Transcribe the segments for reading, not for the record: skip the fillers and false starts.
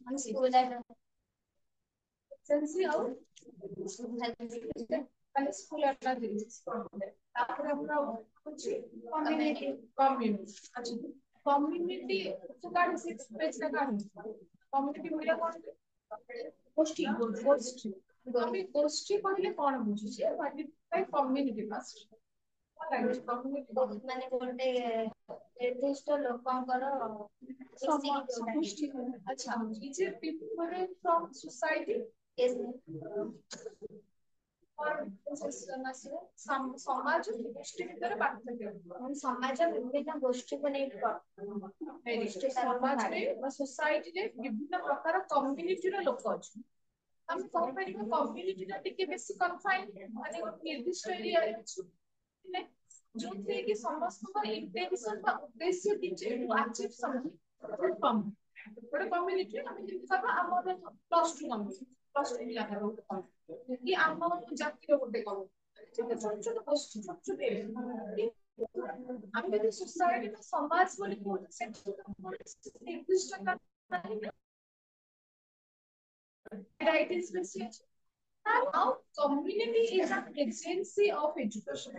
ମାନେ ସ୍କୁଲ ସେନ୍ସି ଆଉ ମାନେ ସ୍କୁଲ ଆଟାଚ ତାପରେ ଆମର ହଉଛି କମ୍ୟୁନିଟି ଆଚ୍ଛା କମ୍ୟୁନିଟି କାଢି 6 पेज ଟା କାଢି କମ୍ୟୁନିଟି ମିଳିଲା କଣ ଗୋଷ୍ଠୀ ଗୋଷ୍ଠୀ ଆମେ ଗୋଷ୍ଠୀ କହିଲେ କଣ ବୁଝୁଛେ what is by community first ମାନେ ଗୋଟେ ନିର୍ଦ୍ଦିଷ୍ଟ ଲୋକଙ୍କର ସମଷ୍ଟି ଆଚ୍ଛା is it people from society ସମାଜ ଗୋଷ୍ଠୀ ଭିତରେ ପାର୍ଥକ୍ୟ ସମାଜ ବିଭିନ୍ନ ଗୋଷ୍ଠୀକୁ ନେଇ ସମାଜରେ ବା ସୋସାଇଟିରେ ବିଭିନ୍ନ ପ୍ରକାର କମ୍ୟୁନିଟିର ଲୋକ ଅଛନ୍ତି ଆମେ କହିପାରିବା କମ୍ୟୁନିଟିଟା ଟିକେ ବେଶୀ କନଫାଇନ୍ ମାନେ ଗୋଟେ ନିର୍ଦ୍ଦିଷ୍ଟ ଏରିଆରେ ଅଛି ଯୋଉଥିରେ କି ସମସ୍ତଙ୍କର ଇଣ୍ଟେନସନ ବା ଉଦ୍ଦେଶ୍ୟ କିଛି ଆଚିଭ ସମଥିଙ୍ଗ ଗୋଟେ କମ୍ୟୁନିଟି ଆମେ ଯେମିତି କହିବା ଆମର plus two community plus two ପିଲାଙ୍କର ଗୋଟେ କି ଆମ ଜାତିର ଗୋଟେ କମ୍ୟୁନିଟି ଛୋଟ ଛୋଟ ଗୋଷ୍ଠୀ ଛୋଟ ଛୋଟ ଆମେ ଯଦି ସୋସାଇଟି ବା ସମାଜ ବୋଲି କହୁଛେ ସେଠି ନିର୍ଦ୍ଦିଷ୍ଟ varieties ବେଶୀ ଅଛି Now, community is an agency of education.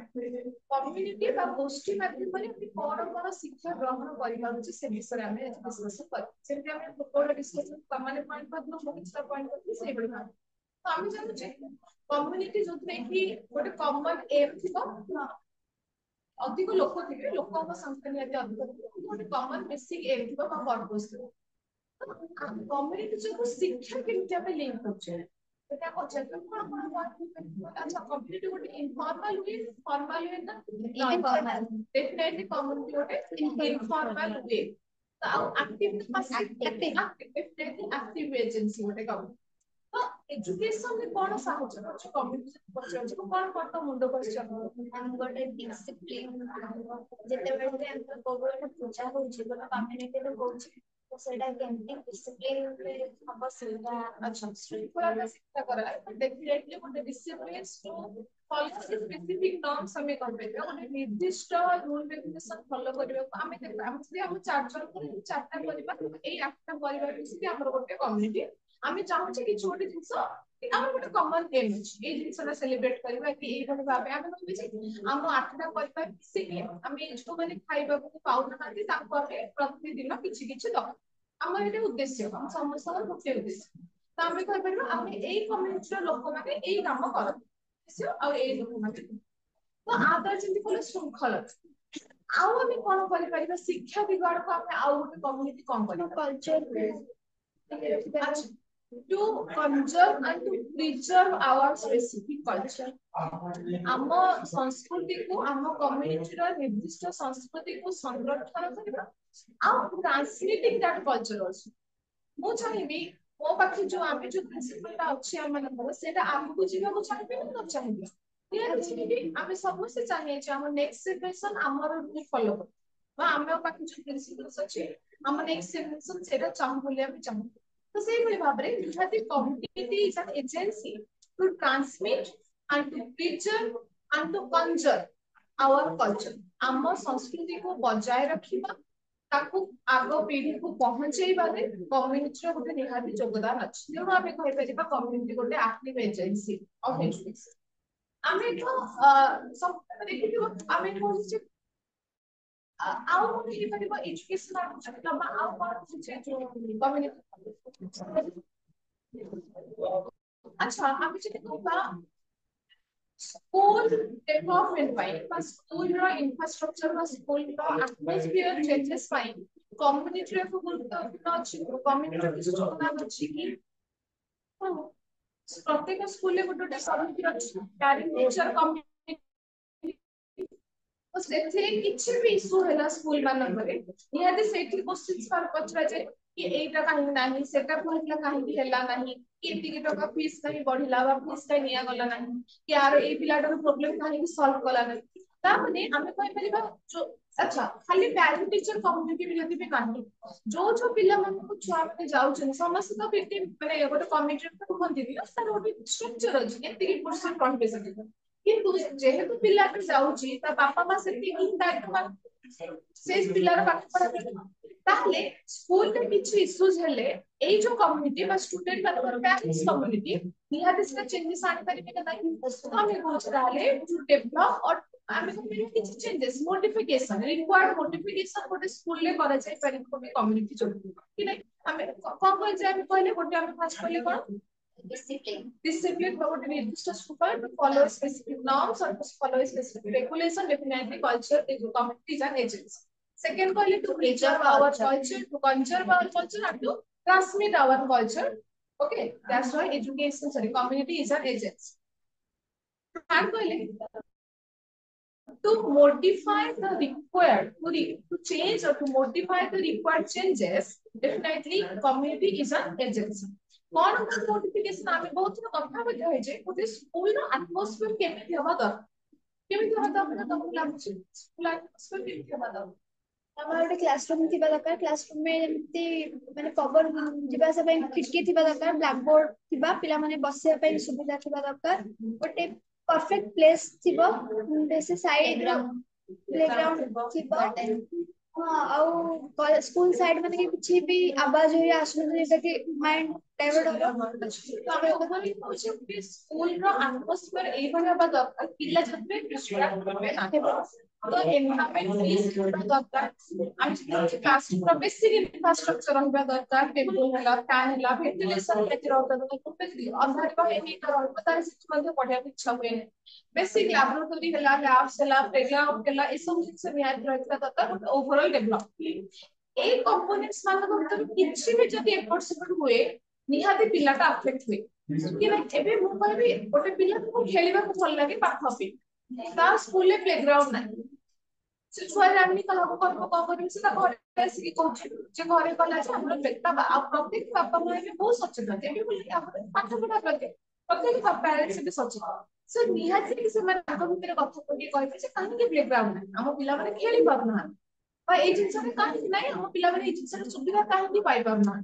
Community বা গোষ্ঠী মাধ্যমে আমি কোন কোন শিক্ষা গ্রহণ করিপারুছি সে বিষয়ে আমি ডিসকাশন করি যেমন আমি পুরো ডিসকাশন মানে পয়েন্ট করব মুখ্য পয়েন্ট করব সেই ভଳି ভাবে তো আমি জানুছি কমিউনিটি যোଉଥିରେ କି ଗୋଟେ কমন এম ଥିବ ଅଧିକ ଲୋକ ଥିବେ ଲୋକଙ୍କ ସଂଖ୍ୟା ନିହାତି ଅଧିକ ଥିବ ଗୋଟେ କମନ ବେସିକ ଏମ ଥିବ ବା ପର୍ପୋଜ ଥିବ କମିଉନିଟି ଯୋଉ ଶିକ୍ଷା କେମିତି ଆମେ ଲିଙ୍କ କରୁଛେ এটা পছন্দ কোন আচ্ছা কমিউনিটি ଗୋଟେ ইনফর্মাল ওয়ে ফর্মাল ওয়ে না ইনফর্মাল ডেফিনেটলি কমিউনিটি ଗୋଟେ ইনফর্মাল ওয়ে ଆଉ ଆକ୍ଟିଭ ଡେଫିନେଟଲି ଆକ୍ଟିଭ ଏଜେନ୍ସି ଗୋଟେ କମିଉନିଟି ତ ଏଜୁକେସନରେ କଣ ସାହାଯ୍ୟ କରୁଛି କମିଉନିଟି ପଚାରୁଛି କଣ କଣ ମୁଣ୍ଡ ପଡିଛି ଆମେ ଗୋଟେ ଡିସିପ୍ଲିନ ଯେତେବେଳେ ବି ଆମର କୋଉ ଗୋଟେ ପୂଜା ହଉଛି ଗୋଟେ କମିଉନିଟିରେ ହଉଛି ସେଇଟା କେମିତି ଡିସିପ୍ଲିନ ରେ ହବ ସେଇଟା ଆଚ୍ଛା ଶୃଙ୍ଖଳାରେ ଶିକ୍ଷା କରାଏ ଡେଫିନେଟଲି ଗୋଟେ ଡିସିପ୍ଲିନ ଟୁ ଫଲୋ ସ୍ପେସିଫିକ ନର୍ମସ ଆମେ କହିପାରିବା ଗୋଟେ ନିର୍ଦ୍ଦିଷ୍ଟ ରୁଲ ରେଗୁଲେସନ ଫଲୋ କରିବାକୁ ଆମେ ଯଦି ଆମ ଚାରିଟା କରିବା ଏଇ 8ଟା ପରିବାର ମିଶିକି ଆମର ଗୋଟେ କମ୍ୟୁନିଟି ଆମେ ଚାହୁଁଛେ କିଛି ଗୋଟେ ଜିନିଷ ଆମର ଗୋଟେ କମନ ଏମ୍ ଅଛି ଏଇ ଜିନିଷଟା ସେଲିବ୍ରେଟ କରିବା କି ଏଇଭଳି ଭାବେ ଆମେ ଭାବିଛେ ଆମ 8ଟା ପରିବାର ମିଶିକି ଆମେ ଯୋଉମାନେ ଖାଇବାକୁ ପାଉନାହାନ୍ତି ତାଙ୍କୁ ଆମେ ପ୍ରତିଦିନ କିଛି କିଛି ଦବା ଆମର ଏଇଟା ଉଦ୍ଦେଶ୍ୟ ସମସ୍ତଙ୍କର ଗୋଟେ ଉଦ୍ଦେଶ୍ୟ ତ ଆମେ କହିପାରିବା ଆମେ ଏଇ କମ୍ୟୁନିଟିର ଲୋକମାନେ ଏଇ କାମ କରନ୍ତି ଆଉ ଏଇ ଲୋକମାନେ ତ ଆ ଦ୍ୱାରା ଯେମିତି କହିଲେ ଶୃଙ୍ଖଳା ଆଉ ଆମେ କଣ କରିପାରିବା ଶିକ୍ଷା ବିଭାଗକୁ ଆମେ ଆଉ ଗୋଟେ କମ୍ୟୁନିଟି କଣ କରିବା culture to conserve and to preserve our specific culture ଆମ ସଂସ୍କୃତିକୁ ଆମ କମ୍ୟୁନିଟିର ନିର୍ଦ୍ଦିଷ୍ଟ ସଂସ୍କୃତିକୁ ସଂରକ୍ଷଣ କରିବା ଆଉ transmitting that culture also ମୁଁ ଚାହିଁବି ମୋ ପାଖରେ ଯୋଉ ଆମେ ଯୋଉ ପ୍ରିନ୍ସିପଲଟା ଅଛି ଆମମାନଙ୍କର ସେଇଟା ଆଗକୁ ଯିବାକୁ ଚାହିଁବି ନା ନ ଚାହିଁବି ନିହାତି ଆମେ ସମସ୍ତେ ଚାହିଁଛୁ ଆମ ନେକ୍ସଟ ଜେନେରେସନ ଆମର ରୁଲ ଫଲୋ କରୁ ବା ଆମ ପାଖରେ ଯୋଉ ପ୍ରିନ୍ସିପଲ୍ସ ଅଛି ଆମ ନେକ୍ସଟ ଜେନେରେସନ ସେଇଟା ଚାହୁଁ ବୋଲି ଆମେ ଚାହୁଁ ତ ସେଇଭଳି ଭାବରେ ନିହାତି community is an agency to transmit and to preserve and to conserve our culture आम संस्कृति को बजाय रखिबा ताकू आग पीढ़ी को पहुंचेबारे कम्युनिटी गोटे निहाती योगदान अछि तेणु आमे कहि परिबा कम्युनिटी गोटे एक्टिव एजेंसी ऑफ एजुकेशन आमे तो सब देखिथिबो आमे कहूची आउ कोन कि परिबा एजुकेशन आबा आउ कोन जे कम्युनिटी अच्छा आमे जे कहबा स्कूल डेवलपमेंट पाई बा स्कूल रो इंफ्रास्ट्रक्चर बा स्कूल रो एटमॉस्फियर चेंजेस पाई कम्युनिटी रे को गुरुत्वपूर्ण अछि कम्युनिटी किछ योगदान अछि कि प्रत्येक स्कूल ले गोटे समिति अछि पैरेंट टीचर कम्युनिटी तो सेथे किछि भी इशू हैला स्कूल मानकरे निहाती सेठी क्वेश्चंस पर पचरा जे कि एटा काहे नाही सेटा कहला काहे हैला नाही केति के टका फीस काहे बढ़िला बा फीस काहे निया गला नाही कि यार ए पिलाटर प्रॉब्लम काहे कि सॉल्व कला नाही ता माने हमें कहि परिबा जो अच्छा खाली पैरेंट टीचर कम्युनिटी भी यदि भी काहे जो पिला मन को छुआ माने जाउछन समस्त तो बेटी माने गोटे कम्युनिटी को कहंती दियो तार गोटे स्ट्रक्चर अछि केति के परसेंट कहबे सके किंतु जेहेतु पिलाटे जाउची ता बापा मा सेति इन दायित्व से पिलार पाठ पढा ताहले स्कूल में किछि इश्यूज हेले एई जो कम्युनिटी बा स्टूडेंट मानकर पेरेंट्स कम्युनिटी निहाती से चेंजेस आनि परिबे के नाही तो हमें कुछ ताहले टू डेवलप और आमे को किछि चेंजेस मॉडिफिकेशन रिक्वायर्ड मॉडिफिकेशन गोटे स्कूल ले करा जाय पारि कम्युनिटी जो कि नहीं हमें कोन कोन जे हमें कहले गोटे हमें फास्ट कहले कोन discipline about निर्दिष्ट school to follow specific norms or to follow specific regulation definitely culture is communities and agents. Second call it to preserve our culture, to conserve our culture and to transmit our culture. Okay, that's why education, sorry, community is an agent. Third call it to modify the required, to change or to modify the required changes. Definitely, community is an agency. कौन का notification आमे बहुत कथा बजा है जे गोटे school रो atmosphere केमिति हवा दरकार केमिति हवा दरकार तमको लागुची स्कूल एटमॉस्फियर केमिति हवा दरकार हमारे गोटे क्लासरूम थिबा दरकार क्लासरूम में जेमति माने पवन जिबा सब खिड़की थिबा दरकार ब्लैक बोर्ड थिबा पिला माने बसिया पे सुविधा थिबा दरकार गोटे परफेक्ट प्लेस थिबा जैसे साइड प्लेग्राउंड थिबा हां आउ स्कूल साइड माने किछि भी आवाज होय आसुन जेटा कि माइंड डाइवर्ट हो स्कूल रो एटमॉस्फियर एई भलिया बा दरकार पिला जतबे डिस्ट्रैक्ट होबे ना तो एनवायरनमेंट इज दरकार हम क्लासरूम रो बेसिक इंफ्रास्ट्रक्चर होबा दरकार टेबल होला फैन होला वेंटिलेशन केति रहता तो अंधार बा एनी तार से मध्ये पढ़िया इच्छा हुए बेसिक लैबोरेटरी होला लैब्स होला प्लेग्राउंड होला ए सब जिंस निहात रहता दरकार ओवरऑल डेवलप ए कंपोनेंट्स मानको भीतर किछि भी जदी एफर्ट सेपट हुए निहाती पिलाटा अफेक्ट हुए कि ना एबे मु कहबी गोटे पिला को खेलिबा को भल लागे पाठ पे ता स्कूल ले प्लेग्राउंड नाही से छुआ रानी कला को करबो से घरे आसी कहछ जे घरे कला जे हमर बेटा आ प्रत्येक पापा माने भी बहुत सचेतन एबे बोली हम पाठ पढ़ा करके प्रत्येक पेरेंट्स भी सचेतन से निहाती कि से माने आगो भीतर कथा कोटी कहबे जे काहे के प्लेग्राउंड नाही हम पिला माने खेली पाबना बा ए जिंस रे काहे नाही हम पिला माने ए जिंस रे सुविधा काहे की पाई पाबना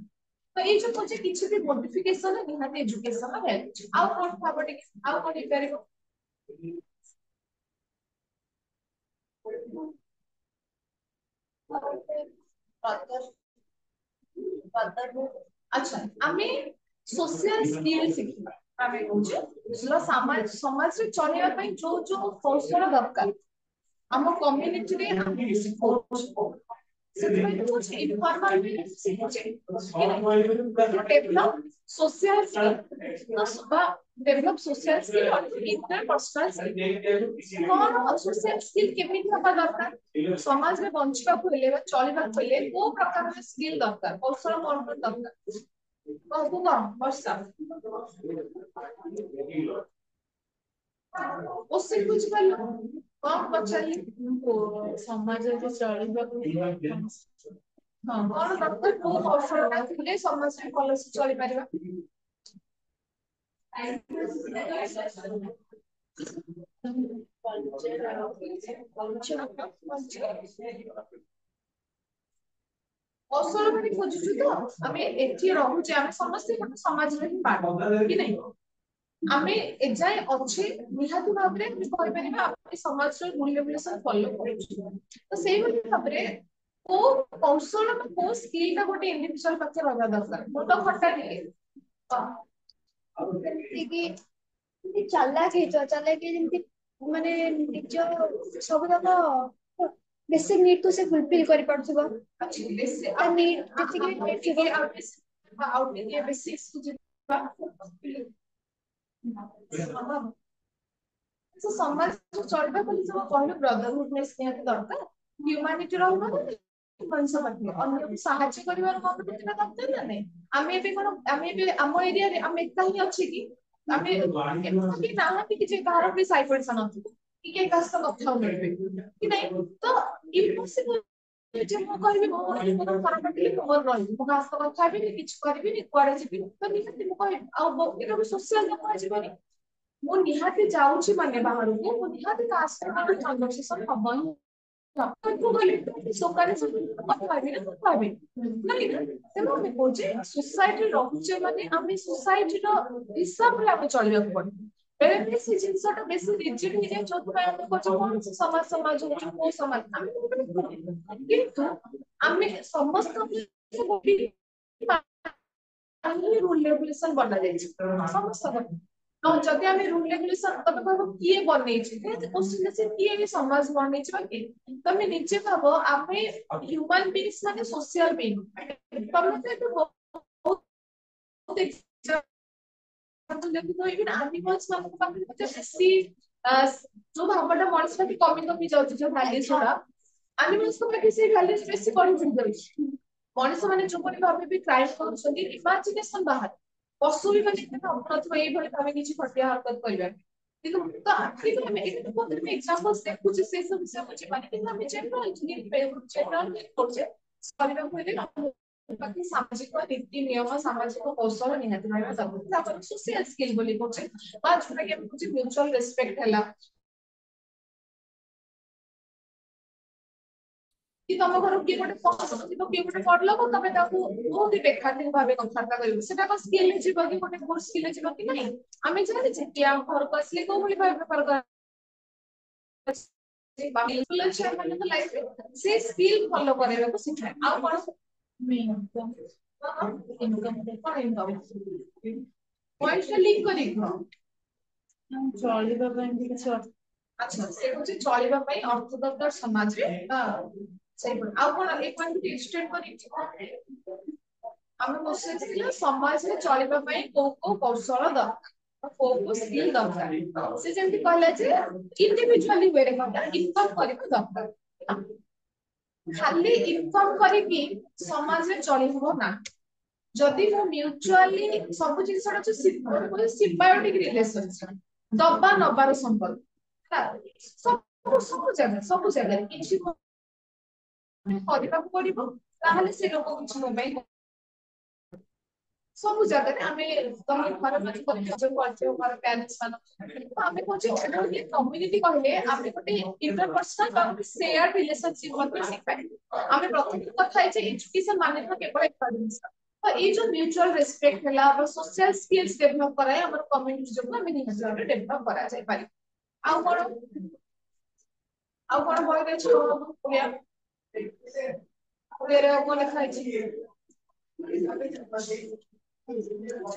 तो ये जो कुछ किसी भी मॉडिफिकेशन है निहाती एजुकेशन है आउ कोन भाबटे आउ कोन करिवो अच्छा आमे सोशल स्किल शिखिबा आमे कहूचे जो समाज रे चलेबा पई जो कौशल दरकार हम कम्युनिटी रे हम सिखौछु सेटमेंट कुछ इनफॉर्मल में सिखौचे डेवलप सोशल स्किल बा डेवलप सोशल स्किल और इंटरपर्सनल स्किल कौन सोशल स्किल केमिति हबा दरकार समाज में बंचबा को हेले चलबा को हेले को प्रकार के स्किल दरकार कौशल कोन दरकार कहबो कौन वर्षा उससे कुछ बोलो कौन पछाली समाज रे चलबा को हां कौन दरकार को कौशल थे समाज में भलो से चली परिबा कौशल माने खोजुछु तो हमें एथि रहूचे हमें समस्त समाज रे पाठ कि नहीं आमे एजाय अछि निहाती भाबरे हम कहि परिबा अपने समाज रे मूल्य विलासन फॉलो करू तो सेही भाबरे को कौशल में को स्किल का गोटे इंडिविजुअल पक्ष रहबा दरकार मोटो खट्टा दिए कि चालाक हेतो चालाक जेमति माने निज सब तक बेसिक नीड तो से फुलफिल करि पड़थबो अच्छी बेसिक नीड जति के ठीक है आउट के बेसिक्स कुछ तो समाज चलबा बोली सब कहले ब्रदरहुडनेस निहाती दरकार ह्यूमैनिटी रहबा मनुष्य पाखे अन्य को सहायता करिवार कॉम्पिटेंट दरकार ना नहीं आमे भी हम एरिया रे हम एकता ही अछि कि आमे एमति ना कि जे कार भी साइफरसन अछि कि कास कथा होबे कि नहीं तो इम्पॉसिबल जे मो कहबी मो खराब पटिले मोर रही मो कास कथा भी किछ करबी नि कुआरे जेबी तो निहाती मो कहि आ एटा भी सोशल जमा जीवनी मो निहाती जाउची माने बाहर को मो निहाती कास कन्वर्सेशन हबन को गले सोकारे सब कथा भी ना कथा भी नहीं तेनो में कोजे सोसाइटी रहुचे माने आमे सोसाइटी रो हिसाब रे आमे चलिया पड़े बेले से जिनसटा बेसी रिजिड हो जाए जो हम कौन समाज समाज हो को समाज किंतु आमे समस्त रूल रेगुलेशन बना जाए समस्त तो जदि आमे रूल रेगुलेशन तब कहबो किए बनै छै क्वेश्चन से किए भी समाज बनै छै बाकी तमे नीचे कहबो आमे ह्यूमन बीइंग्स माने सोशल बीइंग तमे तो बहुत एनिमल्स ମାନଙ୍କୁ ପାଖରେ ବେଶୀ जो भावटा मनुष्य पाखे कमी कमी जाଉଛି जो भैल्यूज गुड़ा एनिमल्स को पाखे से भैल्यूज बेसी बढ़ी बढ़ी जाଉଛି मनुष्य माने जो परि भाबे भी क्राइम କରୁଛନ୍ତି इमेजिनेशन बाहर पशु भी माने केते अपराध एई भଳି भाबे किछि खटिया हरकत करबा କିନ୍ତୁ ତ ଆଖି ଆମେ ଏମିତି ବହୁତ एग्जांपल्स देखुଛି से सब विषय बुझି पानी କିନ୍ତୁ ଆମେ जनरल କରୁଛେ କରିବାକୁ ହେଲେ बाकी सामाजिक नीति नियम सामाजिक कौशल निहाती रहबा दरकार तापर सोशल स्किल बोली कोचे बा जोटा के कुछ म्यूचुअल रिस्पेक्ट हला कि तुम घर किए गोटे पसंद थी किए गोटे पढ़ल को तमे ताकू बहुत बेखातिर भाबे कथार्ता करियो सेटा को स्किल जीव कि गोटे गुड स्किल जीव कि नहीं आमे जाने जे कि हम घर को असले को भली भाबे बेपार कर इन्फ्लुएंसर माने तो लाइफ से स्किल फॉलो करेबा को सिखाए आ कोन इनकम पॉइंट लिंक करी चलिबा ପାଇଁ କିଛି अच्छा से होचे चलिबा ପାଇଁ अर्थ दरकार समाज रे सही बोल आ कोन एक पॉइंट एक्सटेंड करी हम क्वेश्चन थिला समाज रे चलिबा ପାଇଁ को कौशल दरकार को स्किल दरकार से जेमति कहला जे इंडिविजुअली वे रे इनकम करबा दरकार खाली इनकम करिकि समाज रे चली हो ना जदि वो म्यूचुअली सब जिनसटा जो सिम्बायोटिक रिलेशनशिप दबा नबार संपर्क सब जगह किछि କରିବାକୁ ପଡିବ ତାହେଲେ ସେ ଲୋକ କିଛି ମୋବାଇଲ ସବୁ ଜାଗାରେ ଆମେ ତମ ଘର ମାନେ ଯୋଉ କରିଛେ ଘର ପ୍ୟାରେଣ୍ଟସ୍ ମାନଙ୍କୁ ଆମେ କହୁଛେ ଗୋଟେ କମ୍ୟୁନିଟି କହିଲେ ଆମେ ଗୋଟେ ଇଣ୍ଟରପର୍ସନାଲ ବା ଗୋଟେ ସେୟାର ରିଲେସନशिପ ମଧ୍ୟ ଶିଖାଏ ଆମେ ପ୍ରଥମ କଥା ହେଇଛେ ଏଜୁକେସନ ମାନେ ତ କେବଳ ଏକାଡେମିକ୍ସ तो ये जो म्यूचुअल रेस्पेक्ट है और सोशल स्किल्स डेवलप कराए हमर कम्युनिटी जो हम निहत भाबे डेवलप करा जाय पारि आउ कोन होय रे छो पुलिया पुलिया रे कोन लिखा है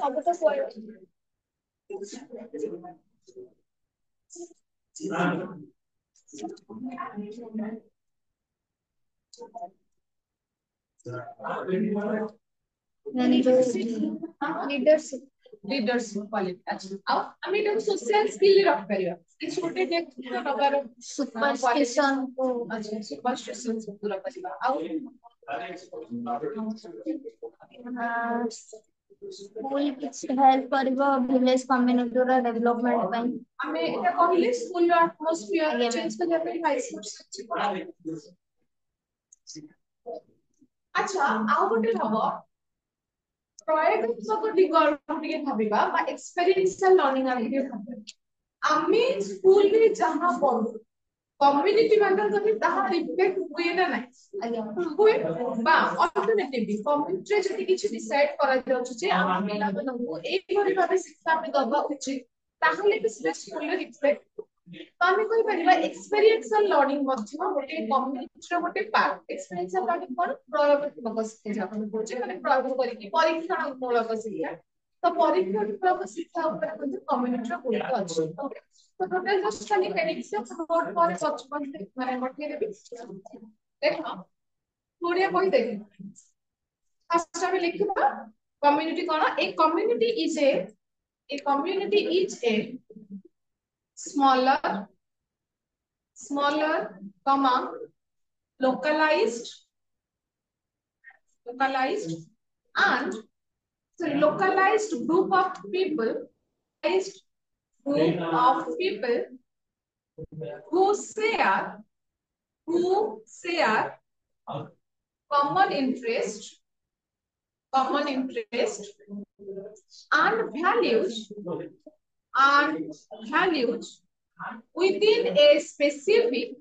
सब तो कोई लीडरशिप लीडरशिप क्वालिटी अच्छा आ हम एटा सोशल स्किल रख परिया कि छोटे जे नगर सुपरस्टिशन को अच्छा सुपरस्टिशन से पूरा परिया आ स्कूल किछ हेल्प करबो विलेज कम्युनिटी रो डेवलपमेंट पई हमें एटा कहले स्कूल रो एटमॉस्फियर चेंज कर जाबे हाई स्कूल अच्छा आ गोटे हबो प्रयोगात्मक दिगटे भाबिबा बा एक्सपेरिएंशियल लर्निंग आगे भाबिबा आमे स्कूल रे जहां पढु कम्युनिटी मैटर करी ताहा रिफ्लेक्ट हुए ना नहीं हुए बा अल्टरनेटिवली कम्युनिटी रे जति किछि डिसाइड करा जाउछ जे आमे पिला मनकु एई भरि भाबे शिक्षा में दबा उचित ताहले भी स्कूल रे रिफ्लेक्ट तो आमे कोइ परिबा एक्सपेरिएंशियल लर्निंग मध्य गोटे कम्युनिटी रो गोटे पार्ट एक्सपेरिएंशियल लर्निंग कोन प्रयोगात्मक शिक्षा आपण बोलचे माने प्रयोग करिकि परीक्षण मूलक शिक्षा तो परीक्षण मूलक शिक्षा ऊपर मध्य कम्युनिटी रो गुरुत्व अछि तो टोटल जस्ट खाली हेडिंग से नोट पर 55 माने मठे देबी देखो थोड़े बही देख फर्स्ट में लिखबा community cone a community is a smaller comma localized and localized group of people who share common interest and values within a specific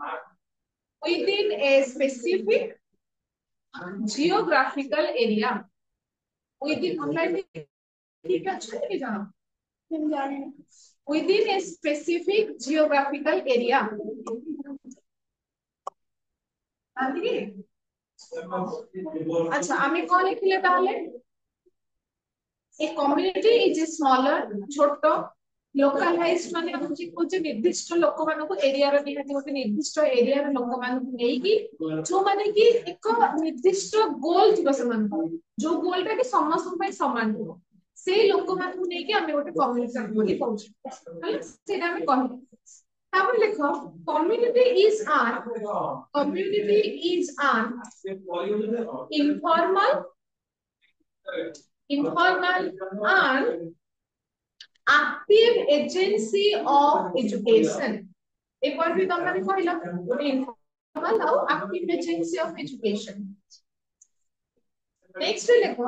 geographical area within ठीक है जानो within a specific geographical area. अच्छा हमें कौन लिखले ताले a community is a smaller छोटो localized माने हम जी कुछ निर्दिष्ट लोक मानक एरिया रो निहाती गोटे निर्दिष्ट एरिया रो लोक मानक नेकी जो माने कि एक निर्दिष्ट गोल थिबो समान जो गोलटा कि समस्त पय समान हो से लोक मानक नेकी हम गोटे कम्युनिटी बोली कहू हला सेटा हम कहू तापर लिखो community is an informal and active agency of education. एक बार भी तुमने कहला informal और active agency of education. Next लिखो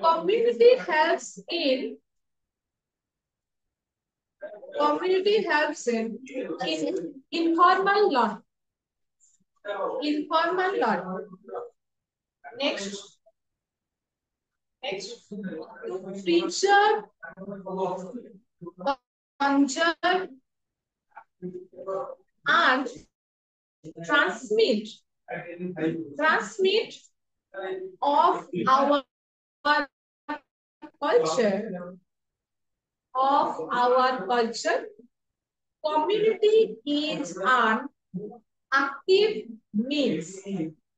community helps in informal learning. Informal learning. Next teacher conjure and transmit of our culture. Community is an active means.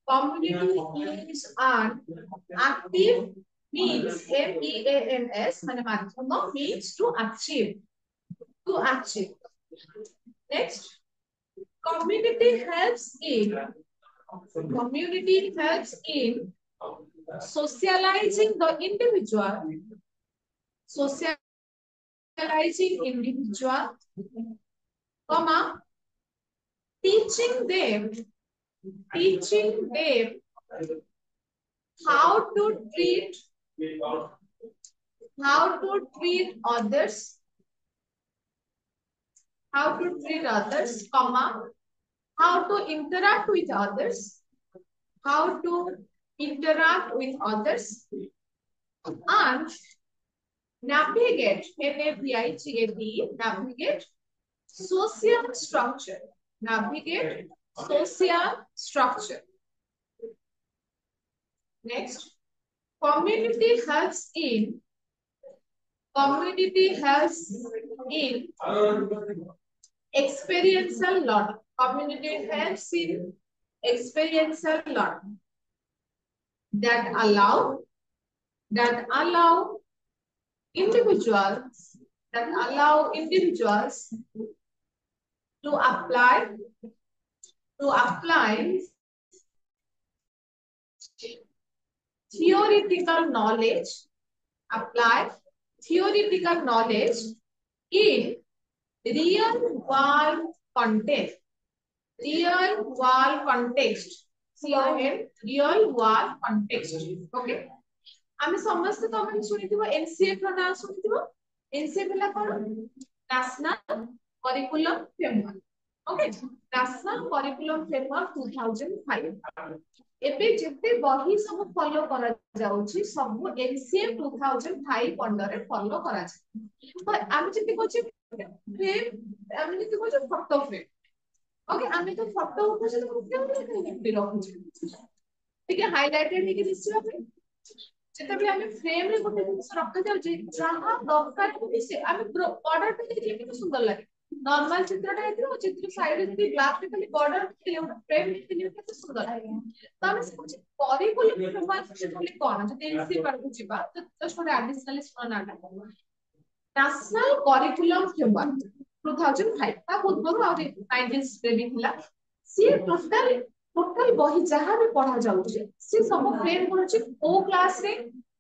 Community is an active means. MEANS means to achieve. Next, community helps in socializing the individual. Comma, teaching them how to treat others, comma, how to interact with others, and navigate, navigate social structure. Next, community helps in experiential learning. Community helps in experiential learning that allow individuals to apply theoretical knowledge in real world context. Okay, आमे समस्त तमन सुनिथिबो NCF रो नाम सुनिथिबो NCF हला कोन national curriculum framework. Okay, national curriculum framework 2005. एबे जेते बही सब फॉलो करा जाउची सब एनसीएफ 2005 अंडर रे फॉलो करा छै. तो आमे जेते कोछि फ्रेम आमे जेते कोछि फोटो फ्रेम. ओके, आमे तो फोटो उठै तो केमने रखु छै ठीक है हाइलाइटेड लिखि दिसिबा पे जेते भी आमे फ्रेम रे गोटे जिंस रखा जाउ जे जहां दरकार होती से आमे बॉर्डर पे देखि केते सुंदर लागे. नॉर्मल चित्रटा हेतिरो चित्र साइड रे जदी ग्लास पे खाली बॉर्डर के फ्रेम लिखि केते सुंदर लागे. त आमे कुछ करिकुलम फ्रेमवर्क से खाली कोन जदी एनसी पर को जिबा तो जस्ट फॉर एडिशनल स्टोनाटा नेशनल करिकुलम फ्रेमवर्क 2005 ता पूर्व और 1970 हिला सी टोटल बही जहां भी पढ़ा जाउचे से सब फ्रेम करूची ओ क्लास रे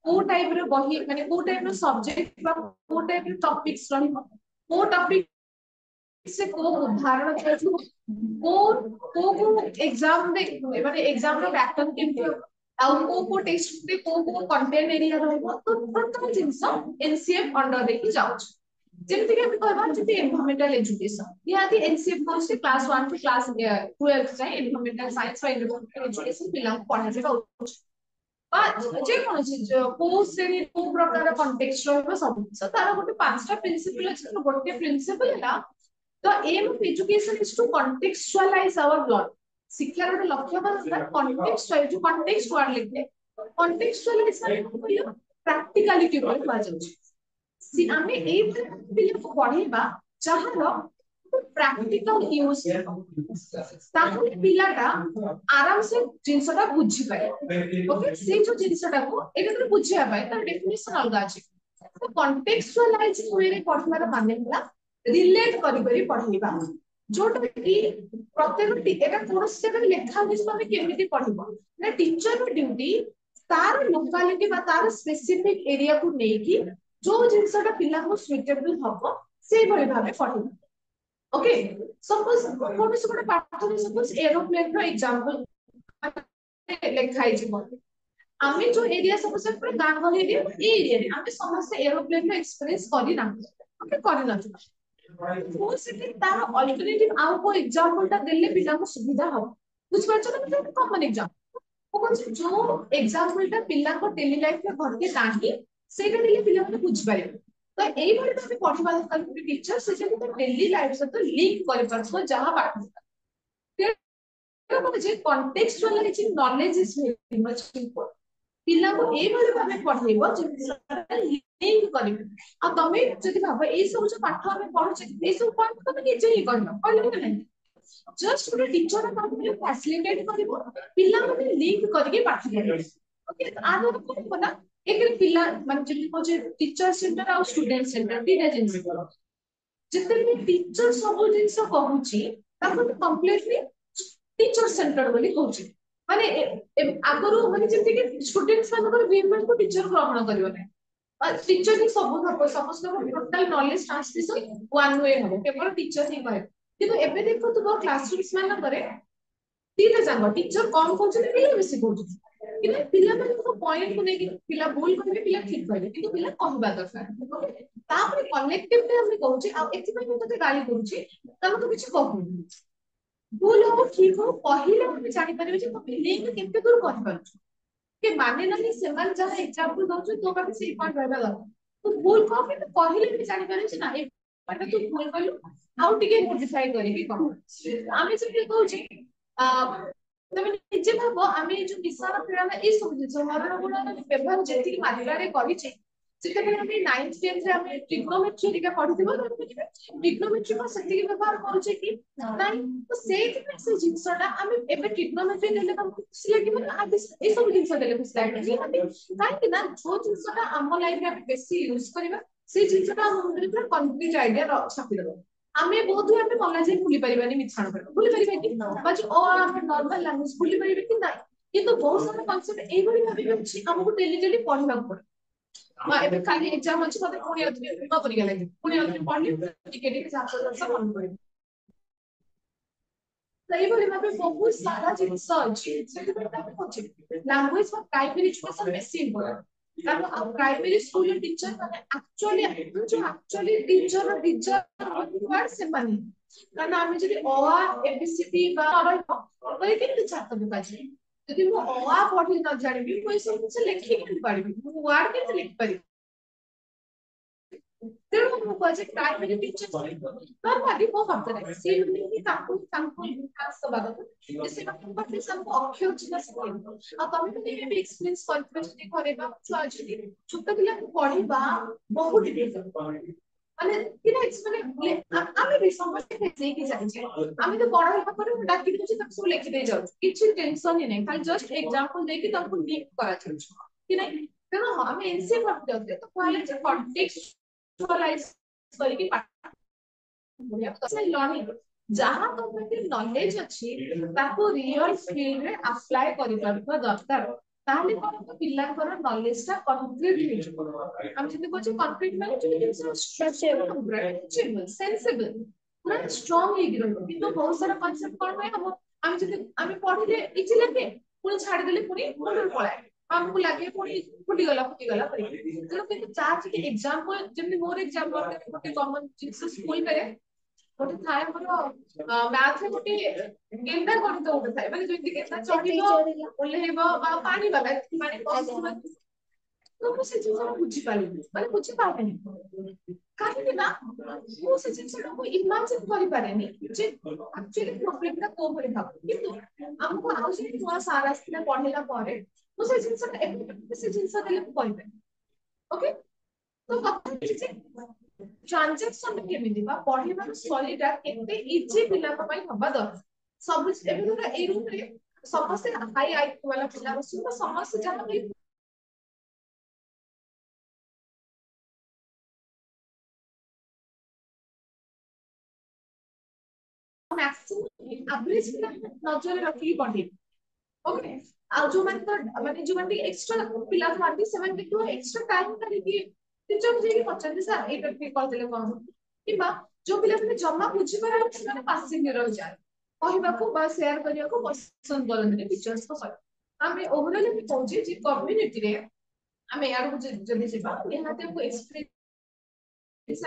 ओ टाइप रे बही माने ओ टाइप रो सब्जेक्ट बा ओ टाइप रो टॉपिक्स रहबो ओ टॉपिक से को उदाहरण देछु को एग्जाम दे माने एग्जाम रो पैटर्न केमति आ को टेक्स्ट पे को कंटेंट एरिया रहबो तो टोटल जिंस एनसीएफ अंडर रे की जाउची. जेमति के हम कहबा जति एनवायरमेंटल एजुकेशन यादी NCF course class 1 two class 12 जाय एनवायरमेंटल साइंस और एनवायरमेंटल एजुकेशन पिला पढा जेबा जे कौन को श्रेणी को प्रकार कंटेक्स्ट रहबो सब जिंस तार गोटे पांचटा प्रिंसिपल अछि गोटे प्रिंसिपल है तो aim of education is to contextualise our learning शिक्षा रो लक्ष्य बा कॉन्टेक्चुअल जो कॉन्टेक्स्ट वर्ड लिखते कॉन्टेक्चुअलाइज माने प्रैक्टिकलिटी को कहा जाउछ सी आमे एई पिले को पढेबा जहारो प्रैक्टिकल यूज ताहले पिलाटा आराम से जिनसटा बुझी पाए ओके से जो जिनसटा को एटा तो बुझिया पाए तार डेफिनेशन अलगा अछि तो कॉन्टेक्चुअलाइजिंग वे रे पढनार माने होला रिलेट करि करि पढेबा जोटा कि प्रत्येक एटा कोन से लेखा होइस तमे केमिति पढिबो ना टीचर रो ड्यूटी तार लोकालिटी बा तार स्पेसिफिक एरिया को नेकी जो जिनसटा पिला को सुइटेबल हबो से भली भाबे पढिबो ओके सपोज कोन से गोटे पाठ में सपोज एरोप्लेन रो एग्जांपल लेखाई जीवो आमे जो एरिया सपोज पूरा गांव गली एरिया रे आमे समस्त एरोप्लेन रो एक्सपीरियंस करि ना ओके करि ना वो से तार अल्टरनेटिव आउ को एग्जांपल ता देले पिला को सुविधा हो बुझ परछ ना कॉमन एग्जांपल वो कौन जो एग्जांपल ता पिला को डेली लाइफ में घटे नाही सेटा देले पिला को बुझ पारे तो एई भली भाबे पढिबा दरकार टीचर से जे डेली लाइफ से तो लिंक करि परछ जहां पाठ तो जे contextualizing knowledge is very much important पिला को एई भली भाबे पढेबो जे लिंक करिवे आ तमे जति भाबो एई सब जो पाठ हमें पढुछे एई सब पॉइंट तमे निजे ही करनो करलो कि नहीं जस्ट गोटे टीचर काम को फैसिलिटेट करिवो पिला माने लिंक करके पाठ पढिबो ओके आरो कोन बना एक पिला माने जति को जे टीचर सेंटर और स्टूडेंट सेंटर दिना जिंस जिते भी टीचर सब जिंस कहूची ताको कंप्लीटली टीचर सेंटर बोली कहूची माने आगरो माने जति के स्टूडेंट्स मानकर बिहेवियर को टीचर ग्रहण करियो नै टीचर ही सब समस्त total knowledge transmission one way हो केवल टीचर ही कहे किंतु एबे देखो तो क्लासरूम्स मान करे तीन जांग टीचर कम कहउछ पिला बेसी कहउछ कि पिला माने को पॉइंट को नेकी पिला भूल करबे पिला ठीक करबे किंतु पिला कहबा दरकार तापर कलेक्टिवली हम कहउछ आ एथि में मैं तते गाली करूछ तम तो किछ कहू भूल हो ठीक हो पहिले हम जानि परबे जे तो लिंक केते दूर कर पाछ के माने नहीं सेमान जहां एग्जांपल दउछ तो बाकी से पॉइंट रहबा दरकार तो भूल को के पहिले भी जानि परबे ना ए पॉइंट तू भूल करलु आउ टिके मॉडिफाई करिके कह आमे जे कहउछ तमे निजे भाबो आमे जो निसार पिराना ए सब जिंस हरण गुण व्यवहार जेति मात्रा रे करिछि सेते बेले आमे 9th 10th रे आमे ट्रिग्नोमेट्री रिका पढिथिबो ट्रिग्नोमेट्री को सेति व्यवहार करूछे कि नाही तो सेति में से जिंसटा आमे एबे ट्रिग्नोमेट्री लेले हम खुशी लागिबो आ ए सब जिंस देले खुशी लागिबो काहे कि ना जो जिंसटा हम लाइफ रे बेसी यूज करबा से जिंसटा हम पूरा कंप्लीट आईडिया छापि देबो आमे बहुत ही आमे नॉलेज भूली परिबानी मिछाण पर भूली परिबा कि बाकी ओ आमे नॉर्मल लैंग्वेज भूली परिबे कि नाही किंतु बहुत सारा कांसेप्ट एई भली भाबे अछि हमको डेली डेली पढिबा पड़े एबे खाली एग्जाम अछि मते पुणी अथि न करि गेलै पुणी अथि पढली टिके टिके सब मन पड़े सही भली भाबे बहुत सारा जिंस अछि सेति पर अछि लैंग्वेज फॉर प्राइमरी एजुकेशन बेसी इंपोर्टेंट कारण अब प्राइमरी स्कूल टीचर माने एक्चुअली टीचर वर्ड से माने कारण आमे जदी अ आ एबीसीडी बा रहबो ओइ केते छात्र बुकाजी जदी मो अ आ पढि न जानिबी कोइ सब से लिखि के पारिबी मो वर्ड के लिख पारिबी तेणु मो कहे प्राइमरी टीचर तर भागी को फरक सी कि ताको विकास बाबत से बात से हमको अक्षर चिन्ह से आ तमे भी एक्सपीरियंस कॉन्फिडेंस करेबा छुआजी छोट पिला को पढिबा बहुत डिफिकल्ट माने किना माने आमे भी समझ से कि जानि आमे तो पढा पर डाकी दउछि तक सब लिखि दे जाउ किछि टेंशन ही नहीं खाली जस्ट एग्जांपल दे कि तुमको लिंक करा छै कि नहीं तेणु हमें एनसी पढ़ते होते तो पहले जो कॉन्टेक्चुअलाइज करके लर्निंग जहां तुमके नॉलेज अछि ताको रियल फील्ड रे अप्लाई करि परबा दरकार ताले कोन तो पिल्लांकर नॉलेज ता कंप्लीट हे जको हम जति कोचे कंप्लीट माने जो स्ट्रक्चर सेंसिबल पूरा स्ट्रांग हे गिरो किंतु बहुत सारा कांसेप्ट कोन है हम जति हम पढिले इजी लगे पुनी छाडी देले पुनी मुंडर पळाय हमको लगे पुनी फुटी गला तेणु किंतु चार एग्जांपल जेमि मोर एग्जांपल गोटे कॉमन जिंस स्कूल करे ଗୋଟେ ଥାଏ ଆମର ମ୍ୟାଥ୍ ରେ ଗୋଟେ ଗେଣ୍ଡା ଗଣିତ ଗୋଟେ ଥାଏ ମାନେ ଯେମିତି ଗେଣ୍ଡା ଚଢିବ ଓହ୍ଲେଇବ ବା ପାଣି ବାଲା ପାଣି ପଶିବ ତ ମୁଁ ସେ ଜିନିଷ ବୁଝିପାରିନି ମାନେ ବୁଝିପାରେନି କାହିଁକି ନା ମୁଁ ସେ ଜିନିଷଟାକୁ ଇମାଜିନ କରିପାରେନି ଯେ ଆକ୍ଚୁଆଲି ପ୍ରୋବ୍ଲେମଟା କୋଉ ଭଳି ଭାବ କିନ୍ତୁ ଆମକୁ ଆଉ ଯଦି ନୂଆ ସାର୍ ଆସିଥିଲା ପଢେଇଲା ପରେ ମୁଁ ସେ ଜିନିଷଟା ଏବେ ସେ ଜିନିଷ ଦେଲେ ମୁଁ କହିପାରିବି ଓକେ ତ କଥା ହେଉଛି ଟ୍ରାଞ୍ଜାକ୍ସନ କେମିତି ବା ପଢିବାର ଶୈଳୀଟା କେତେ ଇଜି ପିଲାଙ୍କ ପାଇଁ ହବା ଦରକାର ସବୁ ଏବେ ଧର ଏଇ ରୁମରେ ସମସ୍ତେ ହାଇ ଆଇକ୍ୟୁ ବାଲା ପିଲା ବସିବେ ତ ସମସ୍ତେ ଯାହା ବି maximum average ପିଲା ନଜରରେ ରଖିକି ପଢେଇବେ ଓକେ ଆଉ ଯୋଉମାନେ ତ ମାନେ ଯୋଉମାନେ ଟିକେ ଏକ୍ସଟ୍ରା ପିଲା ଥାନ୍ତି ସେମାନେ ଦେଖିବ ଏକ୍ସଟ୍ରା ଟାଇମ କାଢିକି ଟିଚର ଯାଇକି ପଚାରନ୍ତି ସାର୍ ଏଇଟା ଟିକେ କହିଦେଲେ କଣ କିମ୍ବା ଯୋଉ ପିଲାମାନେ ଜମା ବୁଝିପାରିବେ ସେମାନେ ପାସିଂରେ ରହିଯାଆନ୍ତି କହିବାକୁ ବା ସେୟାର କରିବାକୁ ପସନ୍ଦ କରନ୍ତିନି ଟିଚର୍ସଙ୍କ ସହିତ ଆମେ ଓଭରଅଲ ବି କହୁଛେ ଯେ କମ୍ୟୁନିଟିରେ ଆମେ ୟାକୁ ଯଦି ଯିବା ନିହାତି ଆମକୁ ଏକ୍ସପିରିଏନ୍ସ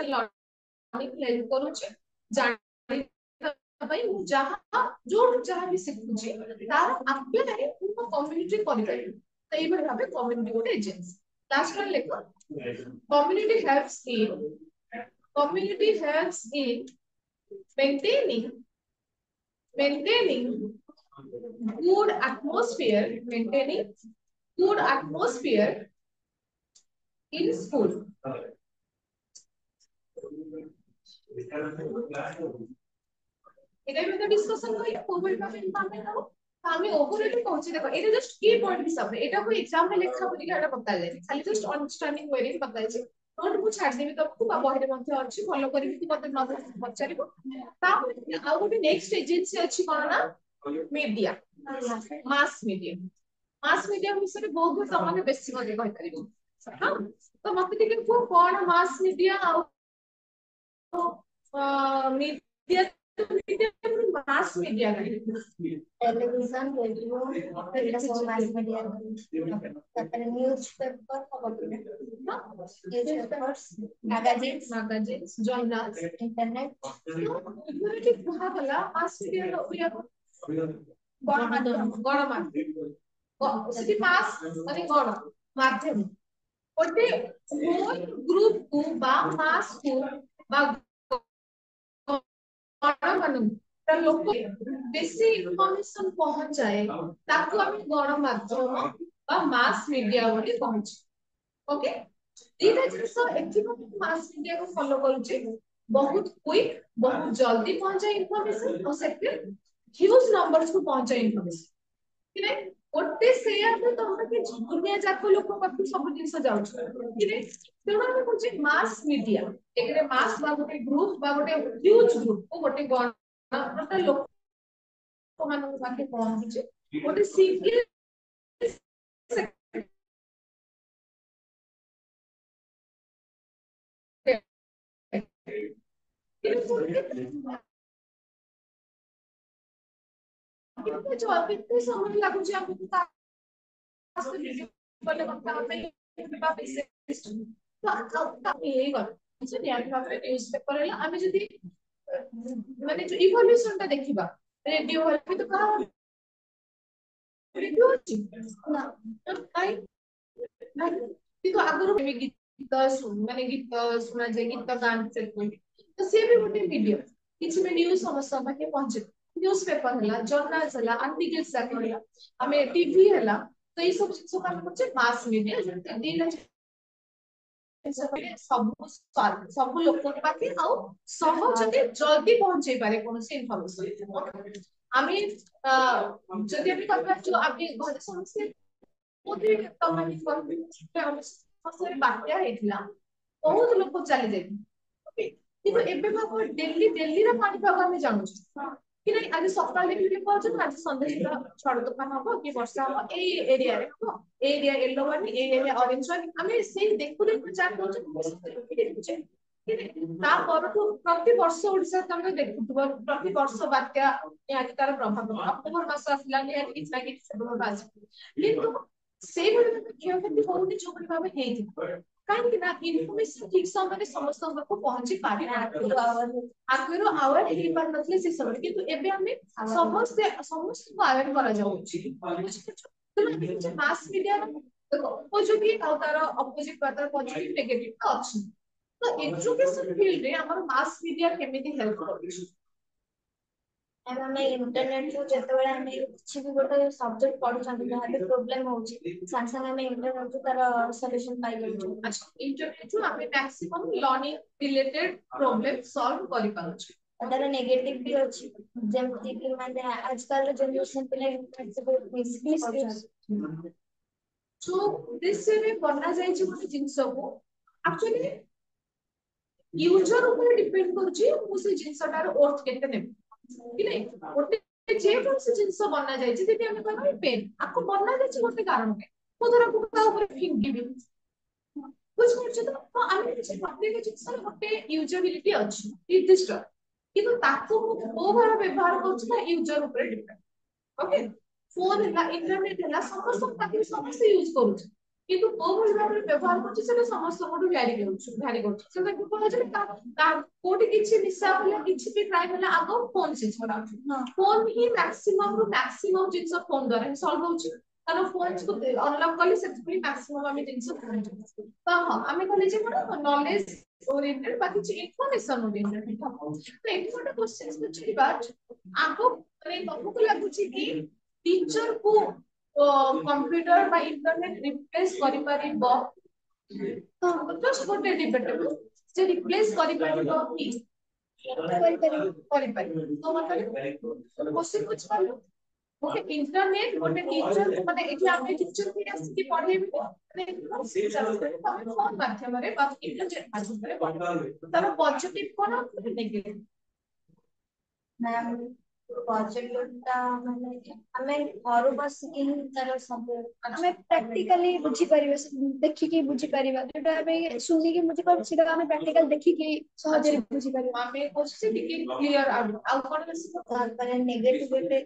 ହେଲ୍ପ କରୁଛି ଜାଣିବା ପାଇଁ ମୁଁ ଯାହା ଯୋଉଠୁ ଯାହା ବି ଶିଖୁଛି ତାର ଆପ୍ଲାଏ ମୁଁ ମୋ କମ୍ୟୁନିଟି କରିପାରିବି ତ ଏଇଭଳି ଭାବେ କମ୍ୟୁନିଟି ଗୋଟେ ଏଜେନ୍ସି ଲାଷ୍ଟ ରେ ଲେଖ community helps in maintaining maintaining maintaining good atmosphere in school এটা আমি ডিসকাশন করি কোভিড ভাবে ইম্পর্টেন্ট হবো আমি ওভারঅল কହୁଛି দেখো এটা জাস্ট কি পয়েন্ট হিসাবে এটাକୁ एग्जाम ରେ ଲେଖା ବୋଲି ଏଟା ପକାଯାଏ ଖାଲି ଜଷ୍ଟ ଅଣ୍ଡରଷ୍ଟାଣ୍ଡିଂ ୱେ ରେ ପକାଯାଏ ନୋଟ ମୁଁ ଛାଡିଦେବି ତମକୁ ବା ବହିରେ ମଧ୍ୟ ଅଛି ଭଲ କରିବି କି ମତେ ନ ପଚାରିବ ତାପରେ ଆଉ ଗୋଟେ ନେକ୍ସଟ ଏଜେନ୍ସି ଅଛି କଣ ନା ମିଡିଆ ମାସ୍ ମିଡିଆ ବିଷୟରେ ବହୁତ ତମମାନେ ବେଶୀ ମତେ କହିପାରିବ ହଁ ତ ମତେ ଟିକେ କୁହ କଣ ମାସ୍ ମିଡିଆ ଆଉ media mass media television radio ଏଗୁଡା ସବୁ ମାସ ମିଡିଆ ତାପରେ news paper magazines journals internet ଏମିତି କୁହାଗଲା mass media ଗଣମାଧ୍ୟମ ସେଠି ମାସ୍ ମାନେ ଗଣ ମାଧ୍ୟମ ଗୋଟେ ହୋଲ ଗ୍ରୁପ କୁ ବା ମାସ୍ କୁ ବା ଗଣମାନଙ୍କୁ ଲୋକ ବେଶୀ ଇନଫର୍ମେସନ ପହଞ୍ଚାଏ ତାକୁ ଆମେ ଗଣମାଧ୍ୟମ ବା ମାସ୍ ମିଡିଆ ବୋଲି କହୁଛୁ ଓକେ ଦିଟା ଜିନିଷ ଏଥିପାଇଁ ମାସ୍ ମିଡିଆକୁ ଫଲୋ କରୁଛି ବହୁତ କ୍ୱିକ୍ ବହୁତ ଜଲ୍ଦି ପହଞ୍ଚାଏ ଇନଫର୍ମେସନ ଆଉ ସେକେଣ୍ଡ ହ୍ୟୁଜ ନମ୍ବର୍ସ କୁ ପହଞ୍ଚାଏ ଇନଫର୍ମେସନ କି ନାଇଁ ଗୋଟେ ସେୟାରରେ ତମର କି ଦୁନିଆ ଯାକ ଲୋକ ପାଖକୁ ସବୁ ଜିନିଷ ଯାଉଛି କି ନାଇଁ ତେଣୁ ଆମେ କହୁଛେ ମାସ୍ ମିଡିଆ ଏକରେ ମାସ୍ ବା ଗୋଟେ ଗ୍ରୁପ ବା ଗୋଟେ ହ୍ୟୁଜ ଗ୍ରୁପ କୁ ଗୋଟେ ଗୋଟେ ଲୋକମାନଙ୍କ ପାଖେ ପହଞ୍ଚୁଛି ଗୋଟେ ସିଙ୍ଗଲ କେତେ ସମୟ ଲାଗୁଛି ଆମକୁ ଆମେ ଯଦି ମାନେ ଯୋଉ ଇଭଲ୍ୟୁସନ ଟା ଦେଖିବା ରେଡିଓ ତ କାହା ରେଡିଓ ଅଛି ନା କିନ୍ତୁ ଆଗରୁ ଗୀତ ମାନେ ଗୀତ ଶୁଣାଯାଏ ଗୀତ ଗାଆନ୍ତି ତ ସିଏ ବି ଗୋଟେ ମିଡିୟମ କିଛି ବି ନ୍ୟୁଜ ସମସ୍ତଙ୍କ ପାଖେ ପହଞ୍ଚେ ନ୍ୟୁଜ ପେପର ହେଲା ଜର୍ନାଲ୍ସ ହେଲା ଆର୍ଟିକଲ୍ସ ହେଲା ଆମେ ଟିଭି ହେଲା ତ ଏଇ ସବୁ ଜିନିଷକୁ ଆମେ କହୁଛେ ମାସ୍ ମିଡିଆ ଦିଟା ସବୁ ଲୋକଙ୍କ ପାଖେ ଆଉ ସହଜରେ ଜଲ୍ଦି ପହଞ୍ଚେଇ ପାରେ କୌଣସି ଇନଫର୍ମେସନ ଆମେ ଯଦି ଆମେ କହିବା ଯୋଉ ଆମେ ଘରେ ସମସ୍ତେ ବାତ୍ୟା ହେଇଥିଲା ବହୁତ ଲୋକ ଚାଲି ଯାଇଥିଲେ କିନ୍ତୁ ଏବେ ଡେଲିର ପାଣିପାଗ ଆମେ ଜାଣୁଛୁ କି ନାଇଁ ଆଜି ସକାଳେ କହୁଛନ୍ତି ଆଜି ସନ୍ଧ୍ୟା ସୁଦ୍ଧା ଝଡ ତୋଫାନ ହବ କି ବର୍ଷା ହବ ଏଇ ଏରିଆରେ ହବ ଏଇ ଏରିଆ ୟେଲୋ ୱାର୍ଣ୍ଣିଂ ଏଇ ଏରିଆ ଅରେଞ୍ଜ ୱାର୍ଣ୍ଣିଂ ଆମେ ସେଇ ଦେଖୁ ଜାଣିଦଉଛେ ତା ପରଠୁ ପ୍ରତିବର୍ଷ ଓଡିଶାରେ ତମେ ଦେଖୁଥିବ ପ୍ରତିବର୍ଷ ବାତ୍ୟା ନିହାତି ତାର ପ୍ରଭାବ ଅକ୍ଟୋବର ମାସ ଆସିଲା ନିହାତି କିଛି ନା କିଛି ସେପ୍ଟେମ୍ବର ଆସିବ କିନ୍ତୁ ସେଇଭଳି ଭାବେ କ୍ଷୟକ୍ଷତି ହଉନି ଯୋଉଭଳି ଭାବେ ହେଇଥିବ कहीं ना इनफॉरमेशन ठीक समय समस्त को पहुंची पारे आगुर आवर हेई पार नथले से समय किंतु एबे हमें समस्त समस्त को अवेयर करा जाउची तो मास मीडिया उपयोगी और तार अपोजिट बात पॉजिटिव नेगेटिव अछि तो एजुकेशन फील्ड रे हमर मास मीडिया केमिति हेल्प करूची ଆମେ ଇଣ୍ଟରନେଟ ରୁ ଯେତେବେଳେ ଆମେ କିଛି ବି ଗୋଟେ ସବଜେକ୍ଟ ପଢୁଛନ୍ତି ଯାହା ବି ପ୍ରୋବ୍ଲେମ ହଉଛି ସାଙ୍ଗେ ସାଙ୍ଗେ ଆମେ ଇଣ୍ଟରନେଟ ରୁ ତାର ସଲ୍ୟୁସନ ପାଇଯାଉଛୁ। अच्छा इंटरनेट ରୁ ଆମେ maximum learning related problem solve करि पाउଛୁ ତାର ନେଗେଟିଭ ବି ଅଛି ଯେମିତି କି ମାନେ ଆଜକାଲ ଜେନେରେସନ ପିଲା ଇଣ୍ଟରନେଟ से बहुत मिसयूज କରୁଛନ୍ତି। जो उद्देश्य रे बना जाय छै ଗୋଟେ ଜିନିଷ को एक्चुअली यूजर ऊपर डिपेंड करूची मु से जिंसटार वर्थ केते नेबे कि नहीं गोटे जे कोन से जिंस बना जाय छै जेति हम कहबै पेन आपको बना जाय छै गोटे कारण पे मु धर को ता ऊपर फिंगिबी कुछ करछ तो आमे किछ प्रत्येक जिंस रे गोटे यूजेबिलिटी अछि निर्दिष्ट किंतु ताको ओ भार व्यवहार करछ ना यूजर ऊपर डिपेंड ओके फोन है इंटरनेट है समस्त ताकि समस्त यूज करूछ किंतु ओ भली भाबरे व्यवहार करछ सेटा समस्त कोटु भ्यारी करछ सेटा को कहै छै ता कोटि किछि निशा होला किछि भी क्राइम होला आगो फोन से छोड़ा फोन ही मैक्सिमम जिंस फोन द्वारा सॉल्व होछि कारण फोन को अनलॉक करले सेति मैक्सिमम हमें जिंस तो हां हमें कहले जे नॉलेज ओरिएंटेड बाकी जे इन्फॉर्मेशन ओरिएंटेड तो एटी गोटे क्वेश्चन पछिबा आगो माने तमको लागुछि कि टीचर को कंप्यूटर बा इंटरनेट रिप्लेस करि परिबो जस्ट गोटे डिबेटेबल जे रिप्लेस करि परिबो कि करि परिबो तो मतलब क्वेश्चन कुछ पालो ओके इंटरनेट गोटे टीचर माने एठी आमे टीचर के आसी पढेबी माने फोन माध्यम रे बा इंटरनेट माध्यम रे तार पॉजिटिव कोन नेगेटिव मैम प्रोजेक्ट माने हमें घर बसिकी ही तार सब हमें प्रैक्टिकली बुझी परिबा देखिकी बुझी परिबा जोटा हमें सुनिकी बुझी परिबा सेटा हमें प्रैक्टिकल देखिकी सहज बुझी परिबा हमें क्वेश्चन टिके क्लियर आउट कोन तार नेगेटिविटी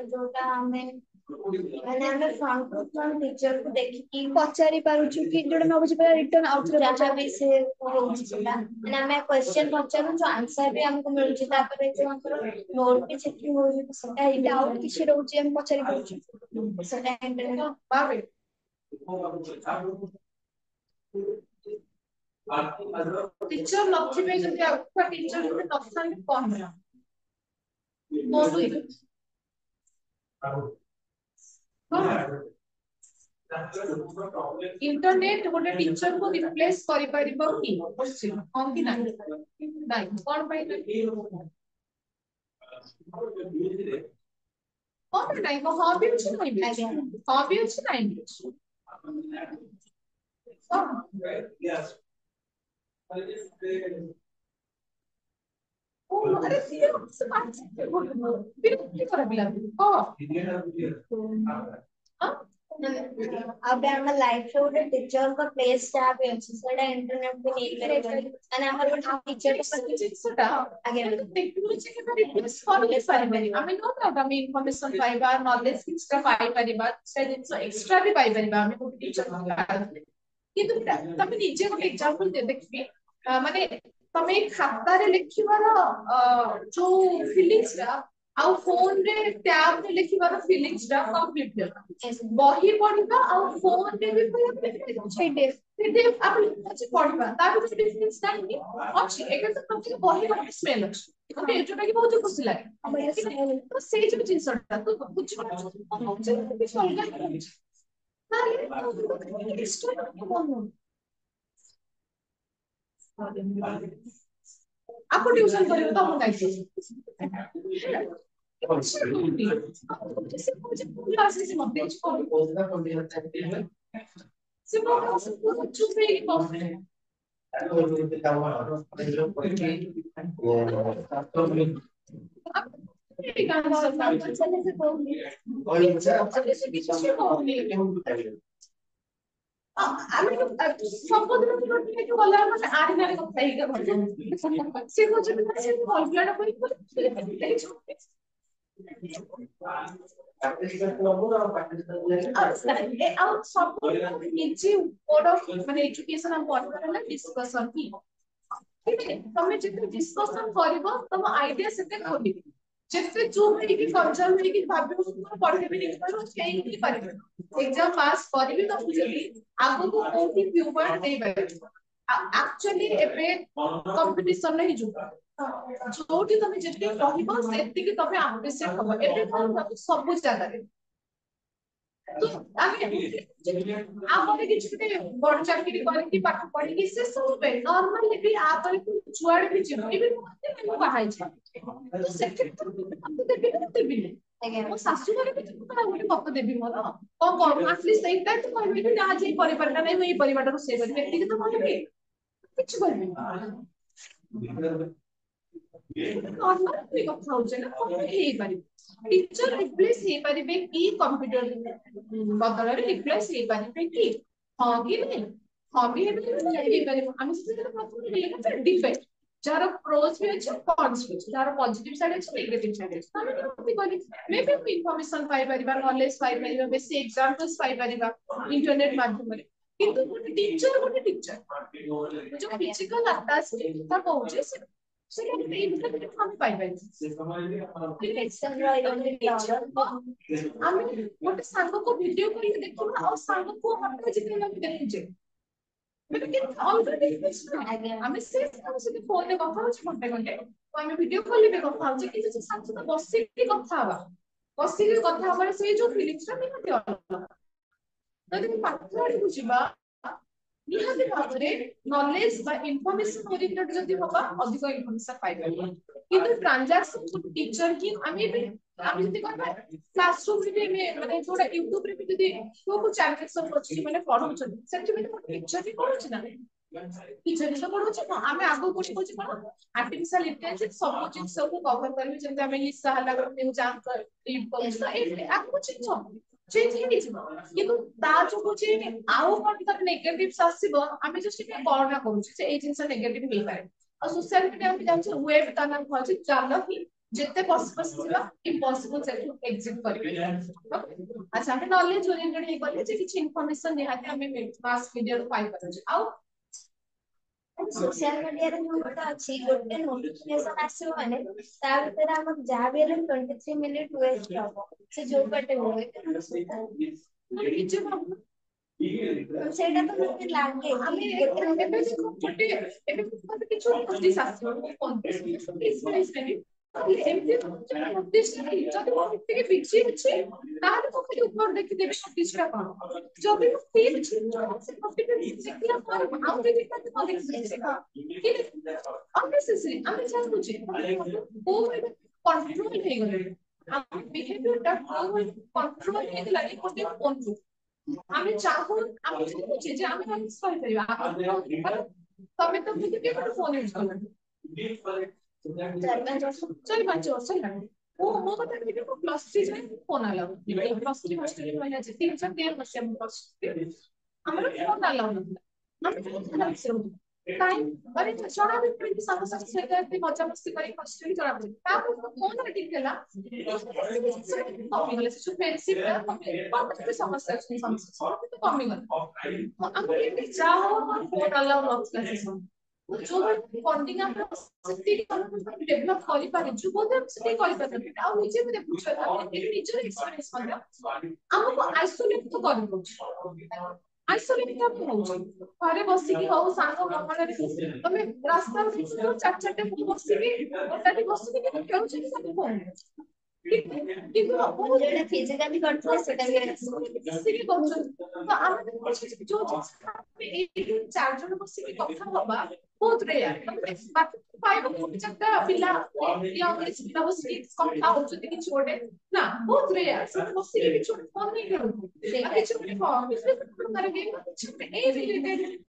जोटा हमें माने हमें फ्रंट टू फ्रंट टीचर को देखिकी पचारि पारुछु कि जोटा न बुझी परिबा रिटर्न आउट रे जहाँ भी से होउछि सेटा माने हमें क्वेश्चन पचारु जो आंसर भी हमको मिलुछि तापर जो हमर नोट भी चेकिंग होउछि तो सेटा डाउट किछि रहउछि हम पचारि पारुछु सेटा इंटरनेट बाबे टीचर लक्ष्मी जति आपका टीचर जति नथान कोन कोन इंटरनेट गोटे टीचर को रिप्लेस करि परिबो कि क्वेश्चन हम कि नाही कोन पाइ कोन नाही को हॉबी अछि नाही हॉबी अछि नाही अरे से बात फिर कर बिला अब हम लाइफ रे गोटे टीचर को प्लेस जहाँ भी अछि सेटा इंटरनेट पे नहीं करे माने हमर गोटे टीचर के प्रति सेटा आगे टेक्नोलॉजी के रिप्लेस कर पाइबे हमें नो डाउट हमें इन्फॉर्मेशन पाइबा नॉलेज एक्स्ट्रा पाइ परिबा एक्स्ट्रा भी पाइ परिबा हमें गोटे टीचर किंतु तमे निजे गोटे एग्जांपल दे देखबी माने तमे खाता रे लिखिबार जो फीलिंग्स रा आउ फोन रे टैब रे लिखिबार फीलिंग्स रा कंप्लीट बही पढिबा आउ फोन रे भी पीडीएफ आप लिखि पढिबा ता भी डिफरेंस नाही अछि एके तो तमे बही रो स्मेल अछि तमे एजोटा की बहुत खुशी लागे तो से जो जिंसटा तो कुछ कुछ अलग आपको ट्यूशन करियो तो हम गाइड क्लास से मत बेच से बहुत चुप है আমি সম্পূর্ণ একটু বলা মানে আরে নারে কথা এইটা সে হচ্ছে সে কল্পনা করে ଆଉ ସବୁ ନିଜେ ବଡ ମାନେ ଏଜୁକେସନ ଆମ ପଢିବାର ହେଲା ଡିସ୍କସନ ହିଁ ठीक है तमे जिते डिस्कशन करिवो तम आइडिया सेते खोलिबो जेते चुप ହେଇକି कंजर्व ହେଇକି भाबिबो तू पढ़ेबी नहीं पारो सेही ही पारिबो एग्जाम पास करिवि तो बुझली आगु को कोठी फ्यूवर देई पारिबो एक्चुअली एबे कंपटीशन नहीं जुबा जोठी तमे जेते रहिबो सेति कि तमे एम्बिशियस हो एबे कोन सब जगह रे तो आगे आपने किसी के बड़ चाकरी करके पाठ पढ़ी कि से सब पे नॉर्मल भी आप छुआड़ भी जीवन भी मते मैं बाहाई छ तो सेक्टर तो देबी ना देबी आगे मो सासु घरे भी तो गोटे मत देबी मोर को कर एटलीस्ट सेटा तो कहबी कि ना जे परिवार का नहीं मैं परिवार को से करबी एति तो कहबी किछ करबी नॉर्मल भी କଥା होजे ना कोन हेई पारि टीचर रिप्लेस हेई परिबे की कंप्यूटर बदलरे रिप्लेस हेई परिबे की हां कि नहीं हां भी हेई परिबे हम से प्रॉब्लम नहीं है डिफेक्ट जार प्रोस भी अछि कॉन्स भी अछि जार पॉजिटिव साइड अछि नेगेटिव साइड अछि हम केमति करी मे भी इंफॉर्मेशन पाई परिबा नॉलेज पाई परिबा बेसी एग्जांपल्स पाई परिबा इंटरनेट माध्यम रे किंतु गोटे टीचर जो फिजिकल अटैचमेंट था कहूजे से इंटरनेट हम पाई पाई एक्शन ଆମେ ଗୋଟେ ସାଙ୍ଗକୁ ଭିଡିଓ କରିକି ଦେଖିବା ଆଉ ସାଙ୍ଗକୁ ହଠାତ୍ ଯେତେବେଳେ ଆମେ ଦେଖୁଛେ ମାନେ କି ଅଲଗା ଆମେ ସେ ସାଙ୍ଗେ ଫୋନରେ କଥା ହଉଛେ ଘଣ୍ଟେ ଘଣ୍ଟେ ଆମେ ଭିଡିଓ କଲରେ କଥା ହଉଛେ କିନ୍ତୁ ସେ ସାଙ୍ଗ ସହିତ ବସିକି କଥା ହବା ବସିକି କଥା ହବାର ସେଇ ଯୋଉ ଫିଲିଂସଟା ନିହାତି ଅଲଗା ଯଦି ପାଠ ଆଡକୁ ଯିବା निहाती भाବରେ नॉलेज बा इंफॉर्मेशन ओरिएंटेड जदी होबा अधिक इंफॉर्मेशन पाइबा किंतु ट्रांजैक्शन टीचर की आमी जदी करबा क्लासरूम रे में माने थोड़ा YouTube रे भी जदी को ट्रांजैक्शन अछि माने पढौछ सेठी में टीचर भी पढौछ ना टीचर तो पढौछ आमे आगो कोठी कोची कोन आर्टिफिशियल इंटेलिजेंस सब चीज सब कवर करबी जेंते आमे लिसा हला न्यूज एंकर रीड करछ ए आगो चीज चेंज ही କିନ୍ତୁ ତା ଯୋଗୁ ଯେ ଆଉ କଣ ତାର ନେଗେଟିଭ୍ସ ଆସିବ ଆମେ ଜଷ୍ଟ ଟିକେ କଳନା କରୁଛେ ଯେ ଏଇ ଜିନିଷ ନେଗେଟିଭ ହେଇପାରେ ଆଉ ସୋସିଆଲ ମିଡିଆ ଆମେ ଜାଣିଛେ ୱେବ ତା ନାମ ଅଛି ଚାଲ ହିଁ ଯେତେ ପସିବଲ ଯିବା ଇମ୍ପସିବଲ ସେଠୁ ଏକ୍ଜିଟ୍ କରିପାରିବା ଆଚ୍ଛା ଆମେ ନଲେଜ ଓରିଏଣ୍ଟେଡ ହେଇଗଲେ ଯେ କିଛି ଇନଫର୍ମେସନ ନିହାତି ଆମେ ମାସ ମିଡିଆରୁ ପାଇପାରୁଛେ ଆଉ सोशल मीडिया रे मोटा अछि गोटे नोटिफिकेशन आसीबो माने ता भीतर हम जा भी हेले 23 मिनिट वेस्ट हो से जो कटे हो ସେଇଟା ତ ମତେ ଲାଗେ ଆମେ ଏବେ ଦେଖୁ ଗୋଟେ ଏବେ କିଛି ନୋଟିସ୍ ଆସିବ 25 ଏମିତି ଯଦି ମୁଁ ଟିକେ ବିଜି ଅଛି ତାହେଲେ ମୁଁ ଖାଲି ଉପର ଦେଖିଦେବି ନୋଟିସ୍ଟା କଣ ଯଦି ମୁଁ ଫ୍ରି ଅଛି ସେ ଦେଖିଲା ପରେ ଆଉ ଯଦି କଣ ଦେଖିଦେବି ଅନେସେସରି ଆମେ ଜାଣୁଛେ କୋଉ କଣ୍ଟ୍ରୋଲ ହେଇଗଲାଣି ଆମ ବିହେଭିୟରଟା କୋଉ କଣ୍ଟ୍ରୋଲ ହେଇଗଲାଣି ଗୋଟେ ଫୋନକୁ ଆମେ ଚାହୁଁଛେ ଯେ ଆମେ କହିପାରିବା ତମେ ତ ବୁଝି କେବେ ଫୋନ ୟୁଜ କଲଣି 4-5 ବର୍ଷ ହେଲାଣି ମୋ କଥା କହିବି ମୁଁ ପ୍ଲସ୍ 3 ଯାଏଁ ଫୋନ ଆଲାଉ ପ୍ଲସ୍ 3 ହଷ୍ଟେଲରେ ରହିଲା ଯେ 3-4 ବର୍ଷ ମୁଁ ପ୍ଲସ୍ 3 ଆମର ଫୋନ ଆଲାଉ ନଥିଲା ଆମେ ବହୁତ टाइम अरे जणा भी प्रिंट समस्या सेटा पे मजामस्ती करी हॉस्टल जणा भी तापर फोन रे टिकला कमी गले से फ्रेंडशिप रा कमी समस्या छै समस्या तो कमी गले हम ये जाओ फोन अलाउ नथला से जो फंडिंग हम सिटी डेवलप करि पारे जो बोलते हम सिटी करि पारे आ निजे भी देखु छ निजे एक्सपीरियंस मतलब हमको आइसोलेट तो कर आइसोलेट तो होउछ घरे बसिकी हो सांग महଳରେ तमे रास्ता चार बसिकी गोटाटी बसिकी खेलुछ सब फोन କିନ୍ତୁ ଯୋଉଟା ଫିଜିକାଲି କରୁଥିଲେ ସେଟା ବି ବସିକି କରୁଛନ୍ତି ତ ଆମେ ଯୋଉ ଏଇ ଚାରି ଜଣ ବସିକି କଥା ହବା ବହୁତ ରେୟାର ବାକି ପାଇବ ଗୋଟେ ଚାରିଟା ପିଲା ପିଲା ବସିକି କଥା ହଉଛନ୍ତି କିଛି ଗୋଟେ ନା ବହୁତ ରେୟାର ସେମାନେ ବସିକି କିଛି ଗୋଟେ ଫୋନ ନେଇ ଖେଳୁଛନ୍ତି କିଛି ଗୋଟେ ଏଇ ରିଲେଟେଡ